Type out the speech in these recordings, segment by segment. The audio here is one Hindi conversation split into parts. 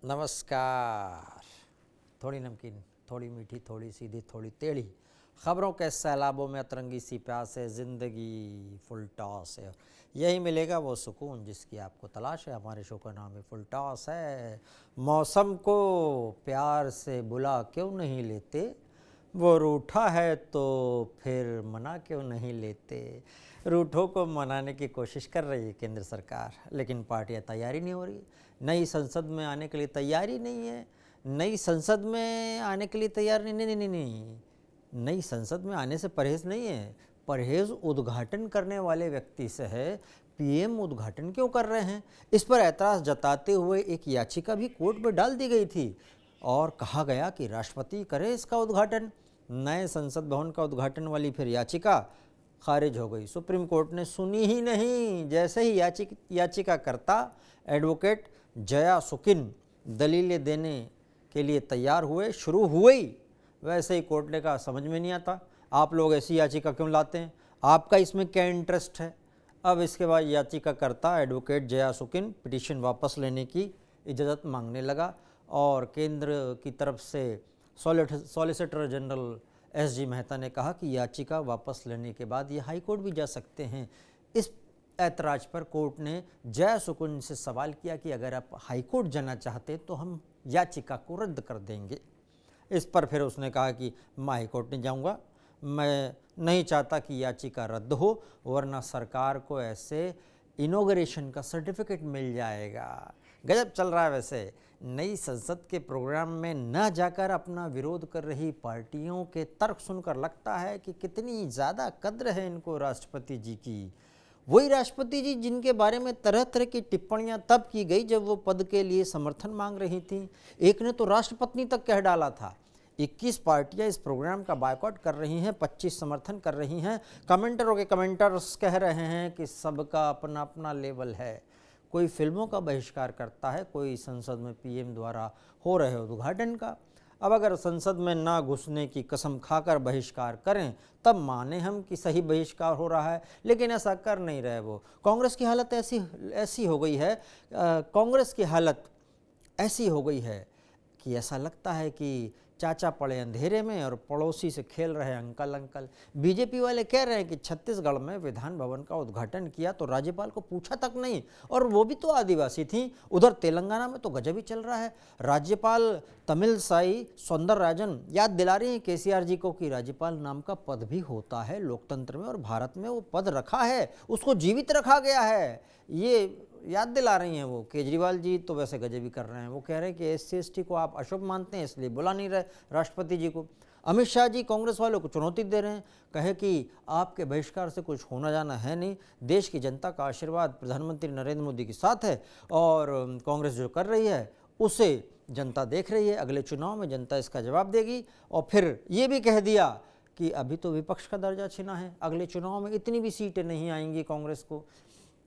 नमस्कार। थोड़ी नमकीन, थोड़ी मीठी, थोड़ी सीधी, थोड़ी टेढ़ी, खबरों के सैलाबों में अतरंगी सी प्यास है, ज़िंदगी फुल टॉस है। यही मिलेगा वो सुकून जिसकी आपको तलाश है। हमारे शो का नाम है फुल टॉस है। मौसम को प्यार से बुला क्यों नहीं लेते, वो रूठा है तो फिर मना क्यों नहीं लेते। रूठों को मनाने की कोशिश कर रही है केंद्र सरकार, लेकिन पार्टियां तैयारी नहीं हो रही। नई संसद में आने के लिए तैयारी नहीं है। नई संसद में आने के लिए तैयार नहीं नहीं नहीं नहीं नई संसद में आने से परहेज नहीं है। परहेज उद्घाटन करने वाले व्यक्ति से है। पीएम उद्घाटन क्यों कर रहे हैं, इस पर ऐतराज़ जताते हुए एक याचिका भी कोर्ट में डाल दी गई थी और कहा गया कि राष्ट्रपति करे इसका उद्घाटन। नए संसद भवन का उद्घाटन वाली फिर याचिका खारिज हो गई। सुप्रीम कोर्ट ने सुनी ही नहीं। जैसे ही याचिकाकर्ता एडवोकेट जया सुकिन दलीलें देने के लिए तैयार हुए, शुरू हुई, वैसे ही कोर्ट ने कहा समझ में नहीं आता, आप लोग ऐसी याचिका क्यों लाते हैं, आपका इसमें क्या इंटरेस्ट है। अब इसके बाद याचिकाकर्ता एडवोकेट जया सुकिन पिटीशन वापस लेने की इजाज़त मांगने लगा और केंद्र की तरफ से सॉलिसिटर जनरल एसजी मेहता ने कहा कि याचिका वापस लेने के बाद ये हाई कोर्ट भी जा सकते हैं। इस ऐतराज पर कोर्ट ने जया सुकुन से सवाल किया कि अगर आप हाई कोर्ट जाना चाहते तो हम याचिका को रद्द कर देंगे। इस पर फिर उसने कहा कि मैं हाई कोर्ट नहीं जाऊंगा, मैं नहीं चाहता कि याचिका रद्द हो, वरना सरकार को ऐसे इनॉग्रेशन का सर्टिफिकेट मिल जाएगा। गजब चल रहा है। वैसे नई संसद के प्रोग्राम में न जाकर अपना विरोध कर रही पार्टियों के तर्क सुनकर लगता है कि कितनी ज़्यादा कद्र है इनको राष्ट्रपति जी की। वही राष्ट्रपति जी जिनके बारे में तरह तरह की टिप्पणियां तब की गई जब वो पद के लिए समर्थन मांग रही थी। एक ने तो राष्ट्रपत्नी तक कह डाला था। 21 पार्टियां इस प्रोग्राम का बायकॉट कर रही हैं, 25 समर्थन कर रही हैं। कमेंटरों के कमेंटर्स कह रहे हैं कि सबका अपना अपना लेवल है। कोई फिल्मों का बहिष्कार करता है, कोई संसद में पीएम द्वारा हो रहे उद्घाटन का। अब अगर संसद में ना घुसने की कसम खाकर बहिष्कार करें तब माने हम कि सही बहिष्कार हो रहा है, लेकिन ऐसा कर नहीं रहे वो। कांग्रेस की हालत ऐसी हो गई है, कांग्रेस की हालत ऐसी हो गई है कि ऐसा लगता है कि चाचा पड़े अंधेरे में और पड़ोसी से खेल रहे अंकल अंकल। बीजेपी वाले कह रहे हैं कि छत्तीसगढ़ में विधान भवन का उद्घाटन किया तो राज्यपाल को पूछा तक नहीं, और वो भी तो आदिवासी थी। उधर तेलंगाना में तो गजब ही चल रहा है। राज्यपाल तमिलसाई सौंदरराजन याद दिला रही हैं केसीआर जी को कि राज्यपाल नाम का पद भी होता है लोकतंत्र में, और भारत में वो पद रखा है, उसको जीवित रखा गया है। ये याद दिला रही हैं वो। केजरीवाल जी तो वैसे गजब ही कर रहे हैं। वो कह रहे हैं कि SC/ST को आप अशुभ मानते हैं, इसलिए बुला नहीं रहे राष्ट्रपति जी को। अमित शाह जी कांग्रेस वालों को चुनौती दे रहे हैं, कहे कि आपके बहिष्कार से कुछ होना जाना है नहीं, देश की जनता का आशीर्वाद प्रधानमंत्री नरेंद्र मोदी के साथ है और कांग्रेस जो कर रही है उसे जनता देख रही है। अगले चुनाव में जनता इसका जवाब देगी। और फिर ये भी कह दिया कि अभी तो विपक्ष का दर्जा छिना है, अगले चुनाव में इतनी भी सीटें नहीं आएंगी कांग्रेस को।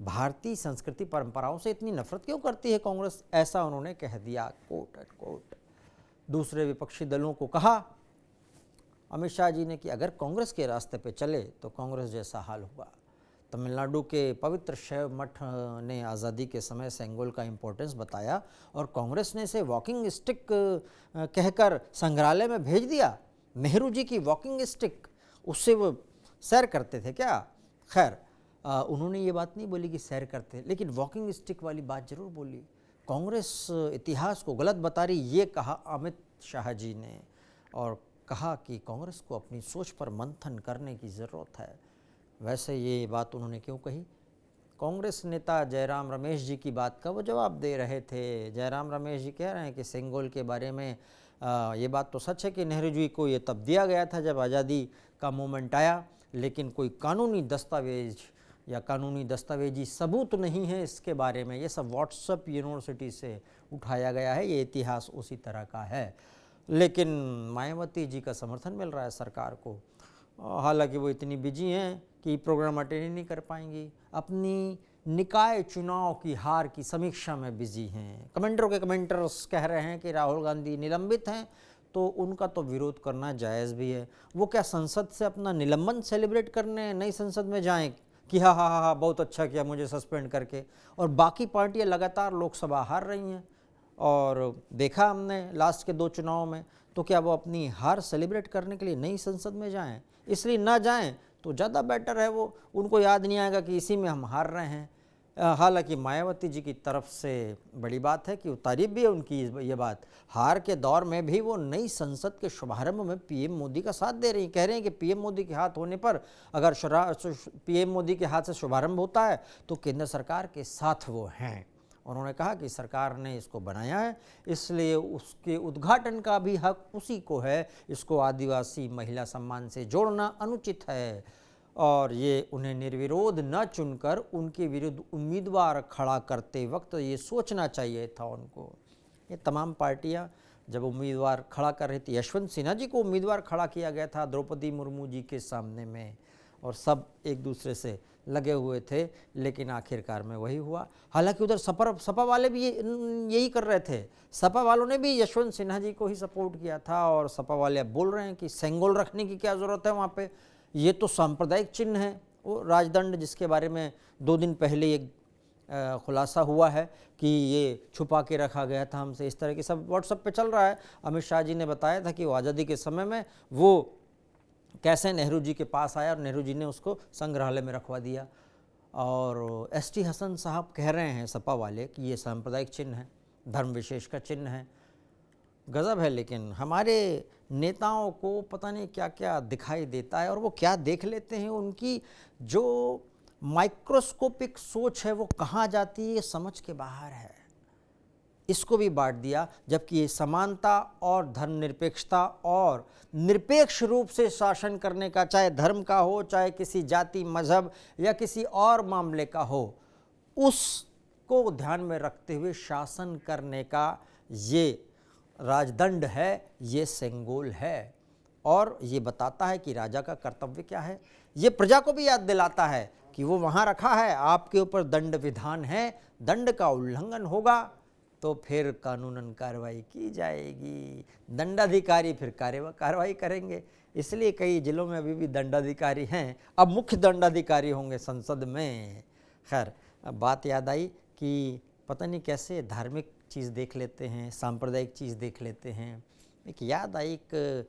भारतीय संस्कृति परंपराओं से इतनी नफरत क्यों करती है कांग्रेस, ऐसा उन्होंने कह दिया कोट एंड कोट। दूसरे विपक्षी दलों को कहा अमित शाह जी ने कि अगर कांग्रेस के रास्ते पे चले तो कांग्रेस जैसा हाल होगा। तमिलनाडु के पवित्र शैव मठ ने आज़ादी के समय सेंगोल का इम्पोर्टेंस बताया और कांग्रेस ने इसे वॉकिंग स्टिक कहकर संग्रहालय में भेज दिया। नेहरू जी की वॉकिंग स्टिक, उससे वो सैर करते थे क्या? खैर, उन्होंने ये बात नहीं बोली कि सैर करते, लेकिन वॉकिंग स्टिक वाली बात जरूर बोली। कांग्रेस इतिहास को गलत बता रही, ये कहा अमित शाह जी ने, और कहा कि कांग्रेस को अपनी सोच पर मंथन करने की ज़रूरत है। वैसे ये बात उन्होंने क्यों कही? कांग्रेस नेता जयराम रमेश जी की बात का वो जवाब दे रहे थे। जयराम रमेश जी कह रहे हैं कि सेंगोल के बारे में ये बात तो सच है कि नेहरू जी को ये तब दिया गया था जब आज़ादी का मूवमेंट आया, लेकिन कोई कानूनी दस्तावेज या कानूनी दस्तावेजी सबूत नहीं है इसके बारे में। ये सब व्हाट्सएप यूनिवर्सिटी से उठाया गया है, ये इतिहास उसी तरह का है। लेकिन मायावती जी का समर्थन मिल रहा है सरकार को, हालांकि वो इतनी बिजी हैं कि प्रोग्राम अटेंड ही नहीं कर पाएंगी, अपनी निकाय चुनाव की हार की समीक्षा में बिजी हैं। कमेंटरों के कमेंटर्स कह रहे हैं कि राहुल गांधी निलंबित हैं तो उनका तो विरोध करना जायज़ भी है। वो क्या संसद से अपना निलंबन सेलिब्रेट करने नई संसद में जाएं कि हाँ हाँ हाँ बहुत अच्छा किया मुझे सस्पेंड करके, और बाकी पार्टियां लगातार लोकसभा हार रही हैं। और देखा हमने लास्ट के 2 चुनाव में, तो क्या वो अपनी हार सेलिब्रेट करने के लिए नई संसद में जाएं? इसलिए ना जाएं तो ज़्यादा बेटर है। वो उनको याद नहीं आएगा कि इसी में हम हार रहे हैं। हालांकि मायावती जी की तरफ से बड़ी बात है कि तारीफ भी है उनकी ये बात, हार के दौर में भी वो नई संसद के शुभारंभ में पीएम मोदी का साथ दे रही, कह रहे हैं कि पीएम मोदी के हाथ होने पर, अगर पीएम मोदी के हाथ से शुभारंभ होता है तो केंद्र सरकार के साथ वो हैं। उन्होंने कहा कि सरकार ने इसको बनाया है, इसलिए उसके उद्घाटन का भी हक उसी को है। इसको आदिवासी महिला सम्मान से जोड़ना अनुचित है और ये उन्हें निर्विरोध न चुनकर उनके विरुद्ध उम्मीदवार खड़ा करते वक्त ये सोचना चाहिए था उनको। ये तमाम पार्टियां जब उम्मीदवार खड़ा कर रही थी, यशवंत सिन्हा जी को उम्मीदवार खड़ा किया गया था द्रौपदी मुर्मू जी के सामने में, और सब एक दूसरे से लगे हुए थे, लेकिन आखिरकार में वही हुआ। हालांकि उधर सपा वाले भी यही कर रहे थे, सपा वालों ने भी यशवंत सिन्हा जी को ही सपोर्ट किया था, और सपा वाले अब बोल रहे हैं कि सेंगोल रखने की क्या ज़रूरत है वहाँ पे, ये तो सांप्रदायिक चिन्ह है। वो राजदंड जिसके बारे में 2 दिन पहले एक खुलासा हुआ है कि ये छुपा के रखा गया था हमसे, इस तरह की सब व्हाट्सएप पे चल रहा है। अमित शाह जी ने बताया था कि वो आज़ादी के समय में वो कैसे नेहरू जी के पास आया और नेहरू जी ने उसको संग्रहालय में रखवा दिया। और एसटी हसन साहब कह रहे हैं सपा वाले कि ये सांप्रदायिक चिन्ह है, धर्म विशेष का चिन्ह है। गज़ब है। लेकिन हमारे नेताओं को पता नहीं क्या क्या दिखाई देता है और वो क्या देख लेते हैं, उनकी जो माइक्रोस्कोपिक सोच है वो कहाँ जाती है, ये समझ के बाहर है। इसको भी बांट दिया, जबकि ये समानता और धर्मनिरपेक्षता और निरपेक्ष रूप से शासन करने का, चाहे धर्म का हो, चाहे किसी जाति मजहब या किसी और मामले का हो, उसको ध्यान में रखते हुए शासन करने का ये राजदंड है, ये सेंगोल है। और ये बताता है कि राजा का कर्तव्य क्या है। ये प्रजा को भी याद दिलाता है कि वो वहाँ रखा है, आपके ऊपर दंड विधान है, दंड का उल्लंघन होगा तो फिर कानूनन कार्रवाई की जाएगी, दंडाधिकारी फिर कार्रवाई करेंगे। इसलिए कई जिलों में अभी भी दंडाधिकारी हैं, अब मुख्य दंडाधिकारी होंगे संसद में। खैर, अब बात याद आई कि पता नहीं कैसे धार्मिक चीज़ देख लेते हैं, सांप्रदायिक चीज़ देख लेते हैं। एक याद आई एक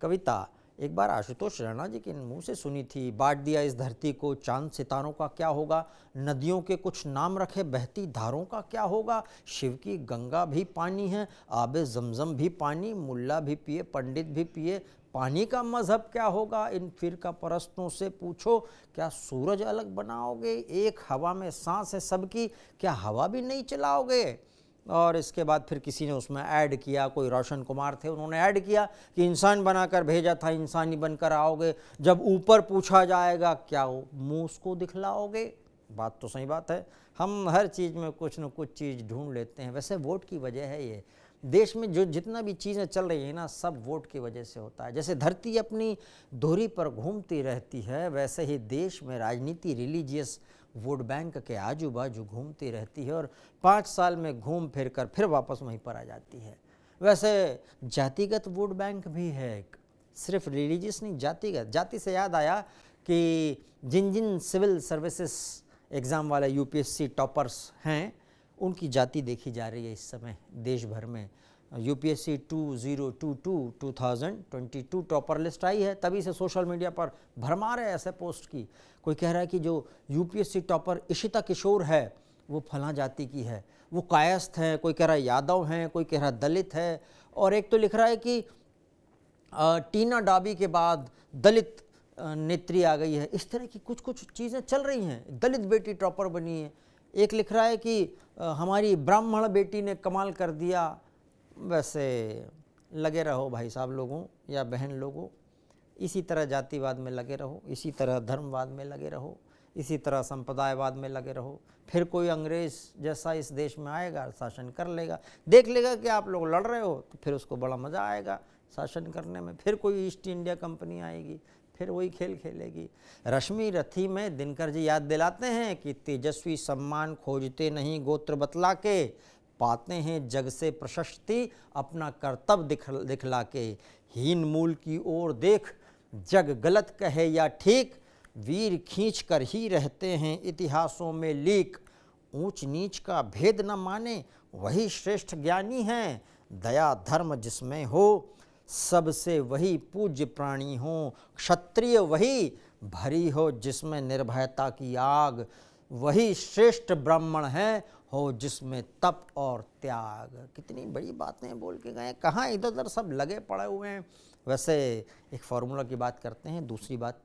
कविता, एक बार आशुतोष राणा जी के मुंह से सुनी थी। बांट दिया इस धरती को, चांद सितारों का क्या होगा, नदियों के कुछ नाम रखे, बहती धारों का क्या होगा। शिव की गंगा भी पानी है, आबे जमजम भी पानी, मुल्ला भी पिए पंडित भी पिए, पानी का मजहब क्या होगा। इन फिरका परस्तों से पूछो, क्या सूरज अलग बनाओगे। एक हवा में सांस है सबकी, क्या हवा भी नहीं चलाओगे। और इसके बाद फिर किसी ने उसमें ऐड किया, कोई रोशन कुमार थे, उन्होंने ऐड किया कि इंसान बनाकर भेजा था, इंसानी बनकर आओगे। जब ऊपर पूछा जाएगा क्या मुँह उसको दिखलाओगे। बात तो सही बात है, हम हर चीज़ में कुछ न कुछ चीज़ ढूंढ लेते हैं। वैसे वोट की वजह है ये, देश में जो जितना भी चीज़ें चल रही हैं ना, सब वोट की वजह से होता है। जैसे धरती अपनी धुरी पर घूमती रहती है, वैसे ही देश में राजनीति रिलीजियस वोट बैंक के आजू बाजू घूमती रहती है और 5 साल में घूम फिर कर फिर वापस वहीं पर आ जाती है। वैसे जातिगत वोट बैंक भी है एक, सिर्फ रिलीजियस नहीं, जातिगत। जाति से याद आया कि जिन जिन सिविल सर्विसेज एग्ज़ाम वाले यूपीएससी टॉपर्स हैं, उनकी जाति देखी जा रही है इस समय देश भर में। यूपीएससी 2022 टॉपर लिस्ट आई है, तभी से सोशल मीडिया पर भरमार है ऐसे पोस्ट की। कोई कह रहा है कि जो यूपीएससी टॉपर इशिता किशोर है वो फलां जाति की है, वो कायस्थ है, कोई कह रहा है यादव हैं, कोई कह रहा है दलित है, और एक तो लिख रहा है कि टीना डाबी के बाद दलित नेत्री आ गई है। इस तरह की कुछ कुछ चीज़ें चल रही हैं। दलित बेटी टॉपर बनी है। एक लिख रहा है कि हमारी ब्राह्मण बेटी ने कमाल कर दिया। वैसे लगे रहो भाई साहब लोगों या बहन लोगों, इसी तरह जातिवाद में लगे रहो, इसी तरह धर्मवाद में लगे रहो, इसी तरह संप्रदायवाद में लगे रहो। फिर कोई अंग्रेज़ जैसा इस देश में आएगा, शासन कर लेगा, देख लेगा कि आप लोग लड़ रहे हो तो फिर उसको बड़ा मज़ा आएगा शासन करने में। फिर कोई ईस्ट इंडिया कंपनी आएगी, फिर वही खेल खेलेगी। रश्मि रथी में दिनकर जी याद दिलाते हैं कि तेजस्वी सम्मान खोजते नहीं गोत्र बतला के, पाते हैं जग से प्रशस्ति अपना कर्तव्य दिखला के। हीन मूल की ओर देख, जग गलत कहे या ठीक, वीर खींच कर ही रहते हैं इतिहासों में लीक। ऊंच नीच का भेद न माने, वही श्रेष्ठ ज्ञानी हैं। दया धर्म जिसमें हो, सबसे वही पूज्य प्राणी हो। क्षत्रिय वही भरी हो जिसमें निर्भयता की आग, वही श्रेष्ठ ब्राह्मण है हो जिसमें तप और त्याग। कितनी बड़ी बातें बोल के गए, कहाँ इधर उधर सब लगे पड़े हुए हैं। वैसे एक फार्मूला की बात करते हैं, दूसरी बात,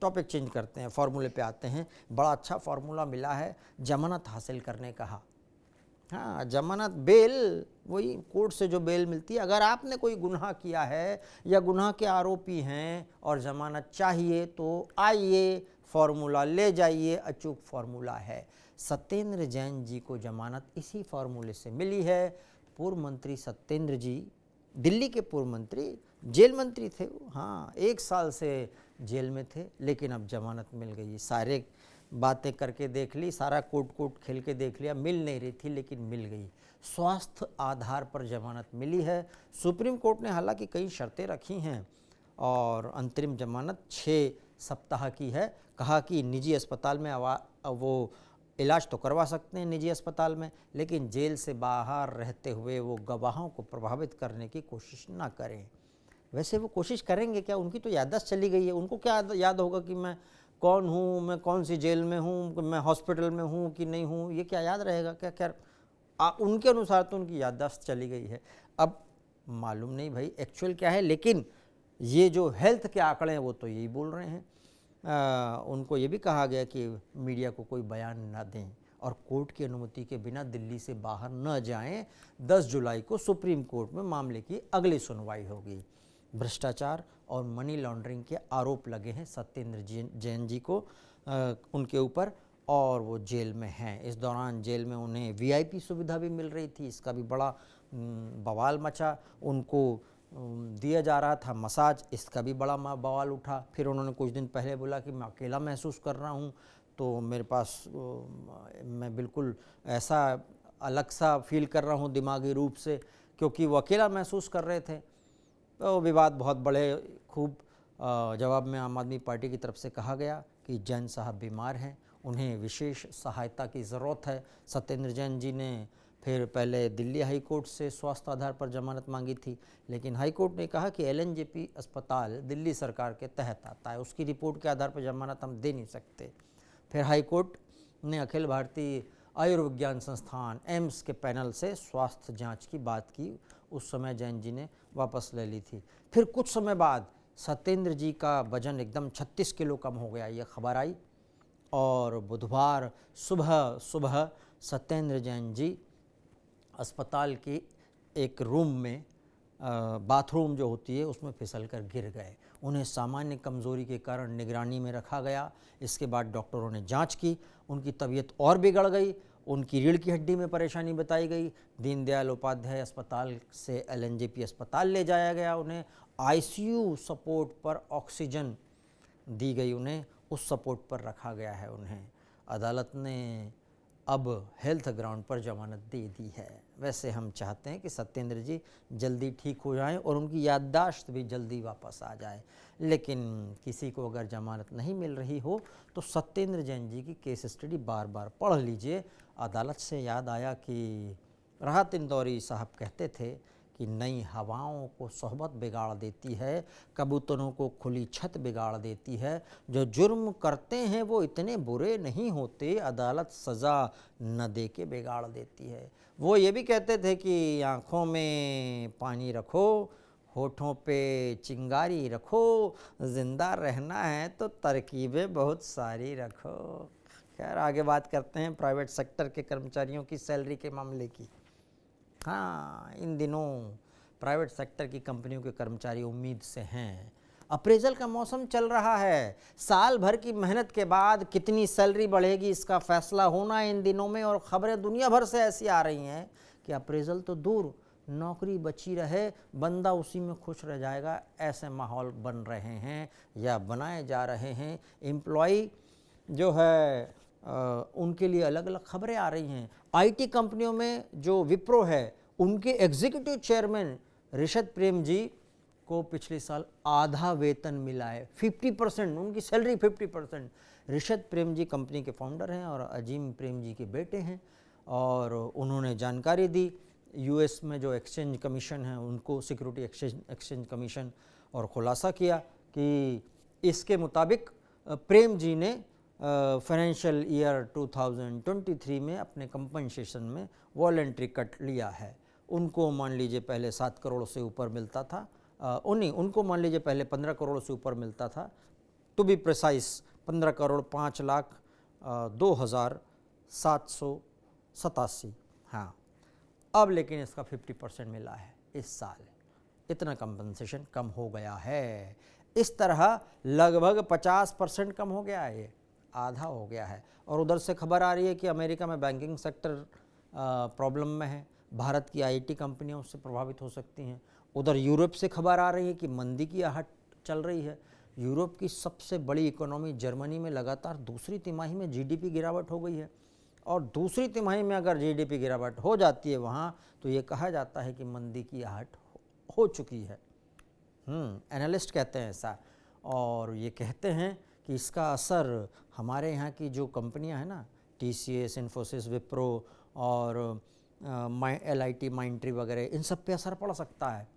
टॉपिक चेंज करते हैं, फार्मूले पे आते हैं। बड़ा अच्छा फार्मूला मिला है जमानत हासिल करने का। हाँ, जमानत, बेल, वही कोर्ट से जो बेल मिलती है। अगर आपने कोई गुनाह किया है या गुनाह के आरोपी हैं और जमानत चाहिए तो आइए, फार्मूला ले जाइए, अचूक फार्मूला है। सत्येंद्र जैन जी को जमानत इसी फार्मूले से मिली है। पूर्व मंत्री सत्येंद्र जी, दिल्ली के पूर्व मंत्री, जेल मंत्री थे वो। हाँ, 1 साल से जेल में थे, लेकिन अब जमानत मिल गई। सारे बातें करके देख ली, सारा कोर्ट खेल के देख लिया, मिल नहीं रही थी, लेकिन मिल गई। स्वास्थ्य आधार पर जमानत मिली है। सुप्रीम कोर्ट ने हालांकि कई शर्तें रखी हैं और अंतरिम जमानत 6 सप्ताह की है। कहा कि निजी अस्पताल में वो इलाज तो करवा सकते हैं निजी अस्पताल में, लेकिन जेल से बाहर रहते हुए वो गवाहों को प्रभावित करने की कोशिश ना करें। वैसे वो कोशिश करेंगे क्या? उनकी तो याददाश्त चली गई है। उनको क्या याद होगा कि मैं कौन हूँ, मैं कौन सी जेल में हूँ, मैं हॉस्पिटल में हूँ कि नहीं हूँ, ये क्या याद रहेगा क्या? खैर, उनके अनुसार तो उनकी याददाश्त चली गई है। अब मालूम नहीं भाई एक्चुअल क्या है, लेकिन ये जो हेल्थ के आंकड़े हैं वो तो यही बोल रहे हैं। उनको ये भी कहा गया कि मीडिया को कोई बयान न दें और कोर्ट की अनुमति के बिना दिल्ली से बाहर न जाएं। 10 जुलाई को सुप्रीम कोर्ट में मामले की अगली सुनवाई होगी। भ्रष्टाचार और मनी लॉन्ड्रिंग के आरोप लगे हैं सत्येंद्र जैन जी को, उनके ऊपर, और वो जेल में हैं। इस दौरान जेल में उन्हें वीआईपी सुविधा भी मिल रही थी, इसका भी बड़ा बवाल मचा। उनको दिया जा रहा था मसाज, इसका भी बड़ा बवाल उठा। फिर उन्होंने कुछ दिन पहले बोला कि मैं अकेला महसूस कर रहा हूँ, तो मेरे पास मैं बिल्कुल ऐसा अलग सा फील कर रहा हूँ दिमागी रूप से, क्योंकि वो अकेला महसूस कर रहे थे। तो विवाद बहुत बड़े, खूब जवाब में आम आदमी पार्टी की तरफ से कहा गया कि जैन साहब बीमार हैं, उन्हें विशेष सहायता की ज़रूरत है। सत्येंद्र जैन जी ने फिर पहले दिल्ली हाई कोर्ट से स्वास्थ्य आधार पर जमानत मांगी थी, लेकिन हाई कोर्ट ने कहा कि एलएनजेपी अस्पताल दिल्ली सरकार के तहत आता है, उसकी रिपोर्ट के आधार पर जमानत हम दे नहीं सकते। फिर हाई कोर्ट ने अखिल भारतीय आयुर्विज्ञान संस्थान एम्स के पैनल से स्वास्थ्य जांच की बात की। उस समय जैन जी ने वापस ले ली थी। फिर कुछ समय बाद सत्येंद्र जी का वजन एकदम 36 किलो कम हो गया, ये खबर आई, और बुधवार सुबह सत्येंद्र जैन जी अस्पताल की एक रूम में, बाथरूम जो होती है उसमें फिसलकर गिर गए। उन्हें सामान्य कमज़ोरी के कारण निगरानी में रखा गया। इसके बाद डॉक्टरों ने जांच की, उनकी तबीयत और बिगड़ गई, उनकी रीढ़ की हड्डी में परेशानी बताई गई। दीनदयाल उपाध्याय अस्पताल से एलएनजेपी अस्पताल ले जाया गया। उन्हें आईसीयू सपोर्ट पर ऑक्सीजन दी गई, उन्हें उस सपोर्ट पर रखा गया है। उन्हें अदालत ने अब हेल्थ ग्राउंड पर जमानत दे दी है। वैसे हम चाहते हैं कि सत्येंद्र जी जल्दी ठीक हो जाएं और उनकी याददाश्त भी जल्दी वापस आ जाए, लेकिन किसी को अगर जमानत नहीं मिल रही हो तो सत्येंद्र जैन जी की केस स्टडी बार बार पढ़ लीजिए। अदालत से याद आया कि राहत इंदौरी साहब कहते थे कि नई हवाओं को सोहबत बिगाड़ देती है, कबूतरों को खुली छत बिगाड़ देती है, जो जुर्म करते हैं वो इतने बुरे नहीं होते, अदालत सज़ा न दे के बिगाड़ देती है। वो ये भी कहते थे कि आँखों में पानी रखो, होठों पे चिंगारी रखो, ज़िंदा रहना है तो तरकीबें बहुत सारी रखो। खैर, आगे बात करते हैं प्राइवेट सेक्टर के कर्मचारियों की सैलरी के मामले की। हाँ, इन दिनों प्राइवेट सेक्टर की कंपनियों के कर्मचारी उम्मीद से हैं। अप्रेजल का मौसम चल रहा है, साल भर की मेहनत के बाद कितनी सैलरी बढ़ेगी इसका फैसला होना है इन दिनों में, और खबरें दुनिया भर से ऐसी आ रही हैं कि अप्रेजल तो दूर, नौकरी बची रहे, बंदा उसी में खुश रह जाएगा, ऐसे माहौल बन रहे हैं या बनाए जा रहे हैं। एम्प्लॉई जो है उनके लिए अलग अलग खबरें आ रही हैं। आईटी कंपनियों में जो विप्रो है, उनके एग्जीक्यूटिव चेयरमैन ऋषद प्रेम जी को पिछले साल आधा वेतन मिला है, 50%, उनकी सैलरी 50%। ऋषद प्रेम जी कंपनी के फाउंडर हैं और अजीम प्रेम जी के बेटे हैं, और उन्होंने जानकारी दी यूएस में जो एक्सचेंज कमीशन है उनको, सिक्योरिटी एक्सचेंज कमीशन, और खुलासा किया कि इसके मुताबिक प्रेम जी ने फाइनेंशियल ईयर 2023 में अपने कंपनसेशन में वॉलंटरी कट लिया है। उनको मान लीजिए पहले 7 करोड़ से ऊपर मिलता था, उनको मान लीजिए पहले 15 करोड़ से ऊपर मिलता था, टू बी प्रिसाइज 15 करोड़ 5,02,787। हाँ, अब लेकिन इसका 50% मिला है इस साल, इतना कंपनसेशन कम हो गया है। इस तरह लगभग 50% कम हो गया है, ये आधा हो गया है। और उधर से खबर आ रही है कि अमेरिका में बैंकिंग सेक्टर प्रॉब्लम में है, भारत की आईटी कंपनियां उससे प्रभावित हो सकती हैं। उधर यूरोप से खबर आ रही है कि मंदी की आहट चल रही है। यूरोप की सबसे बड़ी इकोनॉमी जर्मनी में लगातार दूसरी तिमाही में जीडीपी गिरावट हो गई है, और दूसरी तिमाही में अगर जीडीपी गिरावट हो जाती है वहाँ, तो ये कहा जाता है कि मंदी की आहट हो चुकी है। एनालिस्ट कहते हैं ऐसा, और ये कहते हैं कि इसका असर हमारे यहाँ की जो कंपनियां हैं ना, टीसीएस, इन्फोसिस, विप्रो और LIT, माइंट्री वगैरह, इन सब पे असर पड़ सकता है।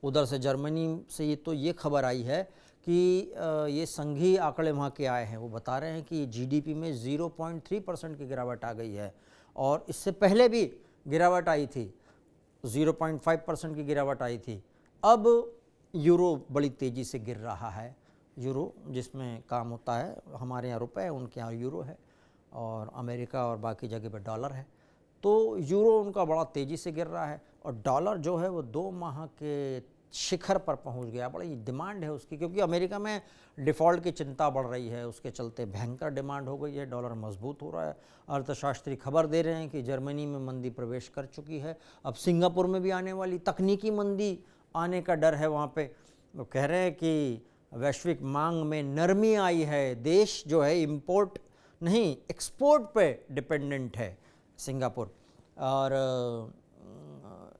उधर से जर्मनी से तो ये खबर आई है कि ये संघीय आंकड़े वहाँ के आए हैं, वो बता रहे हैं कि जीडीपी में 0.3% की गिरावट आ गई है, और इससे पहले भी गिरावट आई थी, 0.5% की गिरावट आई थी। अब यूरो बड़ी तेज़ी से गिर रहा है। यूरो जिसमें काम होता है, हमारे यहाँ रुपए है, उनके यहाँ यूरो है, और अमेरिका और बाकी जगह पर डॉलर है। तो यूरो उनका बड़ा तेज़ी से गिर रहा है, और डॉलर जो है वो 2 माह के शिखर पर पहुंच गया। बड़ी डिमांड है उसकी, क्योंकि अमेरिका में डिफ़ॉल्ट की चिंता बढ़ रही है, उसके चलते भयंकर डिमांड हो गई है, डॉलर मजबूत हो रहा है। अर्थशास्त्री खबर दे रहे हैं कि जर्मनी में मंदी प्रवेश कर चुकी है, अब सिंगापुर में भी आने वाली, तकनीकी मंदी आने का डर है वहाँ पे। वो कह रहे हैं कि वैश्विक मांग में नरमी आई है, देश जो है इम्पोर्ट नहीं एक्सपोर्ट पे डिपेंडेंट है सिंगापुर, और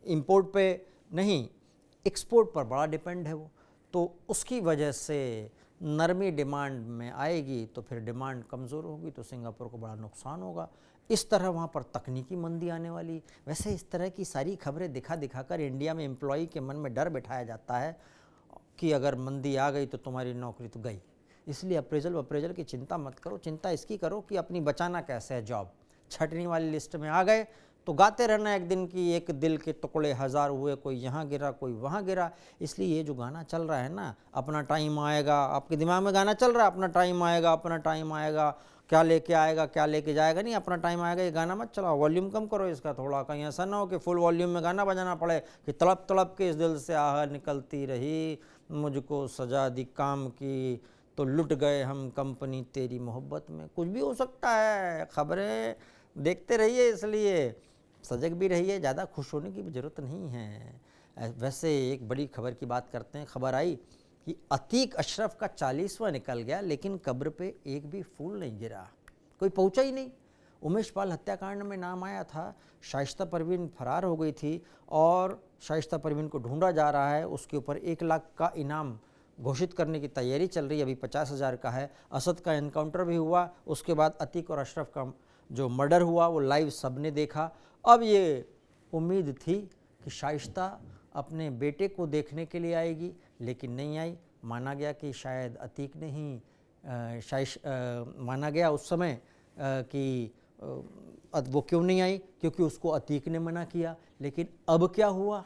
इंपोर्ट पे नहीं एक्सपोर्ट पर बड़ा डिपेंड है वो, तो उसकी वजह से नरमी डिमांड में आएगी, तो फिर डिमांड कमज़ोर होगी तो सिंगापुर को बड़ा नुकसान होगा। इस तरह वहाँ पर तकनीकी मंदी आने वाली। वैसे इस तरह की सारी खबरें दिखा दिखाकर इंडिया में एम्प्लॉई के मन में डर बिठाया जाता है कि अगर मंदी आ गई तो तुम्हारी नौकरी तो गई। इसलिए अप्रेजल की चिंता मत करो, चिंता इसकी करो कि अपनी बचाना कैसे है जॉब। छटनी वाली लिस्ट में आ गए तो गाते रहना एक दिन की एक दिल के टुकड़े हजार हुए, कोई यहाँ गिरा कोई वहाँ गिरा। इसलिए ये जो गाना चल रहा है ना, अपना टाइम आएगा, आपके दिमाग में गाना चल रहा है, अपना टाइम आएगा, अपना टाइम आएगा, क्या लेके आएगा क्या लेके जाएगा, नहीं अपना टाइम आएगा, ये गाना मत चलाओ, वॉल्यूम कम करो इसका थोड़ा, कहीं ऐसा ना हो कि फुल वॉल्यूम में गाना बजाना पड़े कि तड़प तड़प के इस दिल से आह निकलती रही, मुझको सजा दी काम की, तो लुट गए हम कंपनी तेरी मोहब्बत में। कुछ भी हो सकता है, खबरें देखते रहिए, इसलिए सजग भी रहिए, ज़्यादा खुश होने की भी ज़रूरत नहीं है। वैसे एक बड़ी खबर की बात करते हैं। खबर आई कि अतीक अशरफ का 40वां निकल गया, लेकिन कब्र पे एक भी फूल नहीं गिरा, कोई पहुंचा ही नहीं। उमेश पाल हत्याकांड में नाम आया था, शाइस्ता परवीन फरार हो गई थी और शाइस्ता परवीन को ढूंढा जा रहा है। उसके ऊपर 1 लाख का इनाम घोषित करने की तैयारी चल रही है, अभी 50,000 का है। असद का एनकाउंटर भी हुआ, उसके बाद अतीक और अशरफ का जो मर्डर हुआ वो लाइव सबने देखा। अब ये उम्मीद थी कि शाइस्ता अपने बेटे को देखने के लिए आएगी, लेकिन नहीं आई। माना गया कि शायद अतीक ने ही माना गया उस समय कि वो क्यों नहीं आई, क्योंकि उसको अतीक ने मना किया। लेकिन अब क्या हुआ,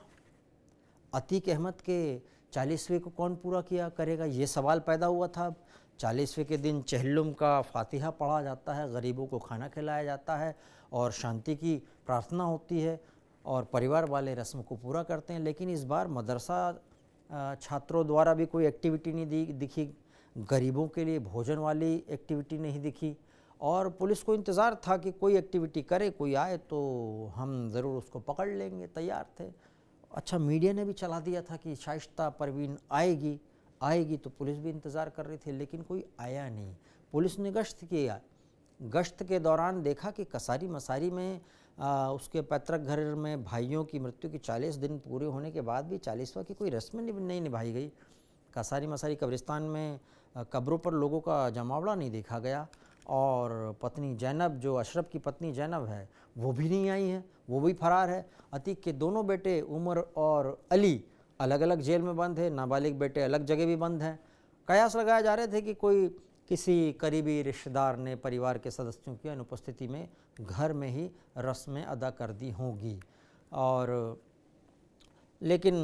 अतीक अहमद के 40वें को कौन पूरा किया करेगा, ये सवाल पैदा हुआ था। अब 40वें के दिन चहल्लुम का फातिहा पढ़ा जाता है, गरीबों को खाना खिलाया जाता है और शांति की प्रार्थना होती है और परिवार वाले रस्म को पूरा करते हैं। लेकिन इस बार मदरसा छात्रों द्वारा भी कोई एक्टिविटी नहीं दिखी, गरीबों के लिए भोजन वाली एक्टिविटी नहीं दिखी, और पुलिस को इंतज़ार था कि कोई एक्टिविटी करे, कोई आए तो हम ज़रूर उसको पकड़ लेंगे, तैयार थे। अच्छा, मीडिया ने भी चला दिया था कि शाइस्ता परवीन आएगी, तो पुलिस भी इंतज़ार कर रही थी, लेकिन कोई आया नहीं। पुलिस ने गश्त किया, गश्त के दौरान देखा कि कसारी मसारी में उसके पैतृक घर में भाइयों की मृत्यु की 40 दिन पूरे होने के बाद भी 40वां की कोई रस्म नहीं निभाई गई। कसारी मसारी कब्रिस्तान में कब्रों पर लोगों का जमावड़ा नहीं देखा गया, और पत्नी जैनब, जो अशरफ की पत्नी जैनब है, वो भी नहीं आई है, वो भी फरार है। अतीक के दोनों बेटे उमर और अली अलग अलग जेल में बंद है, नाबालिग बेटे अलग जगह भी बंद हैं। कयास लगाए जा रहे थे कि कोई किसी करीबी रिश्तेदार ने परिवार के सदस्यों की अनुपस्थिति में घर में ही रस्में अदा कर दी होंगी। और लेकिन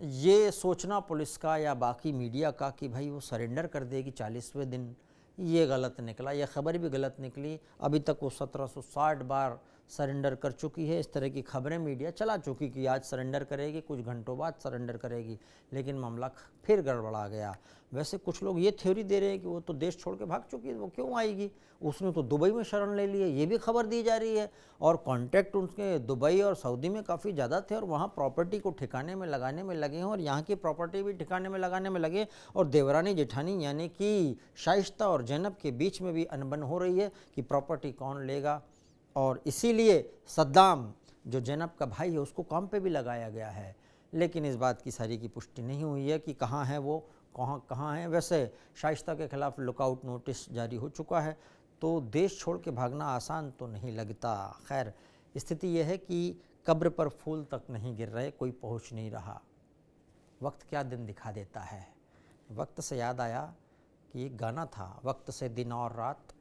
ये सोचना पुलिस का या बाकी मीडिया का कि भाई वो सरेंडर कर देगी 40वें दिन, ये गलत निकला। यह खबर भी गलत निकली। अभी तक वो 1760 बार सरेंडर कर चुकी है। इस तरह की खबरें मीडिया चला चुकी कि आज सरेंडर करेगी, कुछ घंटों बाद सरेंडर करेगी, लेकिन मामला फिर गड़बड़ा गया। वैसे कुछ लोग ये थ्योरी दे रहे हैं कि वो तो देश छोड़ के भाग चुकी है, वो क्यों आएगी, उसने तो दुबई में शरण ले ली है, ये भी खबर दी जा रही है। और कॉन्टैक्ट उनके दुबई और सऊदी में काफ़ी ज़्यादा थे और वहाँ प्रॉपर्टी को ठिकाने में लगाने में लगे हैं और यहाँ की प्रॉपर्टी भी ठिकाने में लगाने में लगे। और देवरानी जेठानी यानी कि शाइस्ता और जैनब के बीच में भी अनबन हो रही है कि प्रॉपर्टी कौन लेगा। और इसीलिए सद्दाम, जो जैनब का भाई है, उसको काम पे भी लगाया गया है। लेकिन इस बात की सारी की पुष्टि नहीं हुई है कि कहाँ है वो, कहाँ है। वैसे शाइस्ता के खिलाफ लुकआउट नोटिस जारी हो चुका है, तो देश छोड़ के भागना आसान तो नहीं लगता। खैर, स्थिति यह है कि कब्र पर फूल तक नहीं गिर रहे, कोई पहुंच नहीं रहा। वक्त क्या दिन दिखा देता है। वक्त से याद आया कि एक गाना था, वक्त से दिन और रात,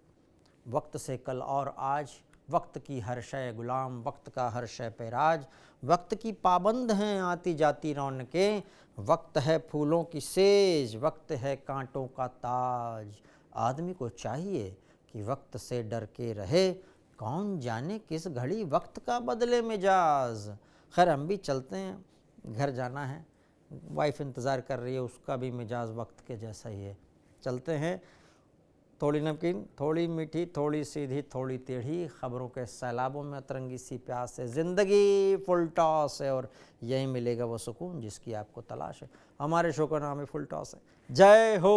वक्त से कल और आज, वक्त की हर शय गुलाम, वक्त का हर शय पे राज, वक्त की पाबंद हैं आती जाती रौनकें, वक्त है फूलों की सेज, वक्त है कांटों का ताज। आदमी को चाहिए कि वक्त से डर के रहे, कौन जाने किस घड़ी वक्त का बदले मिजाज। खैर, हम भी चलते हैं, घर जाना है, वाइफ इंतज़ार कर रही है, उसका भी मिजाज वक्त के जैसा ही है। चलते हैं। थोड़ी नमकीन, थोड़ी मीठी, थोड़ी सीधी, थोड़ी टेढ़ी, खबरों के सैलाबों में अतरंगी सी प्यास है, ज़िंदगी फुल टॉस है और यही मिलेगा वो सुकून जिसकी आपको तलाश है। हमारे शो का नाम है फुल टॉस है। जय हो।